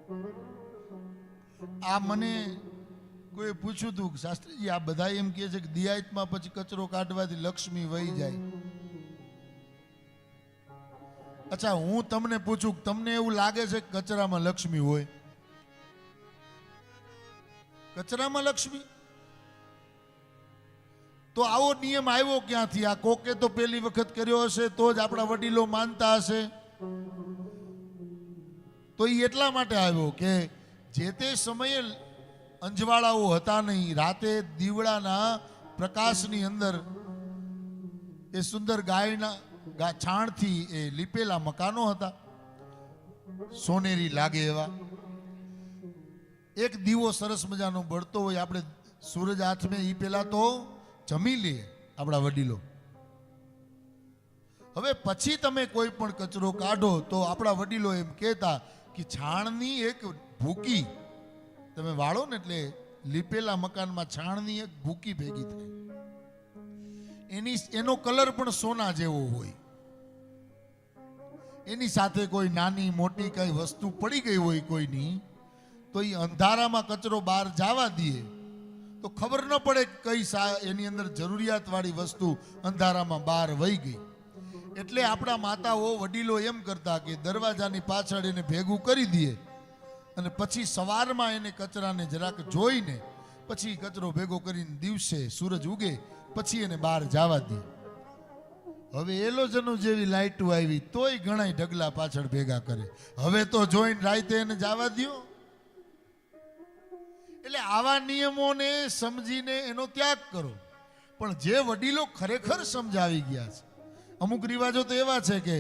આ મને કોઈ પૂછ્યું હતું કે શાસ્ત્રીજી આ બધા એમ કહે છે કે દિયાતમાં પછી કચરો કાઢવાથી લક્ષ્મી વહી જાય. અચ્છા, હું તમને પૂછું કે તમને એવું લાગે છે કે કચરામાં લક્ષ્મી હોય? કચરામાં લક્ષ્મી? તો આવો નિયમ આવ્યો ક્યાંથી? આ કોકે તો પહેલી વખત કર્યો હશે, તો જ આપણા વડીલો માનતા હશે. તો એ એટલા માટે આવ્યો કે જે તે સમયે અંજવાળાઓ હતા નહીં, રાતે દીવડાના પ્રકાશની અંદર એ સુંદર ગાયના છાણથી એ લીપેલા મકાનો હતા, સોનેરી લાગે એવા. એક દીવો સરસ મજાનો બળતો હોય, આપણે સૂરજ હાથમે એ પેલા તો જમી લે આપણા વડીલો. હવે પછી તમે કોઈ પણ કચરો કાઢો તો આપણા વડીલો એમ કહેતા કે છાણની એક ભૂકી તમે વાળો ને એટલે લીપેલા મકાનમાં છાણની એક ભૂકી ભેગી થાય, એનો કલર પણ સોના જેવો હોય. એની સાથે કોઈ નાની મોટી કઈ વસ્તુ પડી ગઈ હોય કોઈની, તો એ અંધારામાં કચરો બહાર જવા દે તો ખબર ન પડે કઈ એની અંદર જરૂરિયાત વાળી વસ્તુ અંધારામાં બહાર વહી ગઈ. એટલે આપણા માતાઓ વડીલો એમ કરતા કે દરવાજાની પાછળ એને ભેગું કરી દે અને પછી સવારમાં એને કચરાને જરાક જોઈને પછી કચરો ભેગો કરીને દિવસે સૂરજ ઉગે પછી એને બહાર જવા દે. હવે એલોજનો જેવી લાઈટો આવી તોય ઘણા ઢગલા પાછળ ભેગા કરે. હવે તો જોઈને રાતે એને જવા દો. એટલે આવા નિયમોને સમજીને એનો ત્યાગ કરો. પણ જે વડીલો ખરેખર સમજાવી ગયા છે, અમુક રિવાજો તો એવા છે કે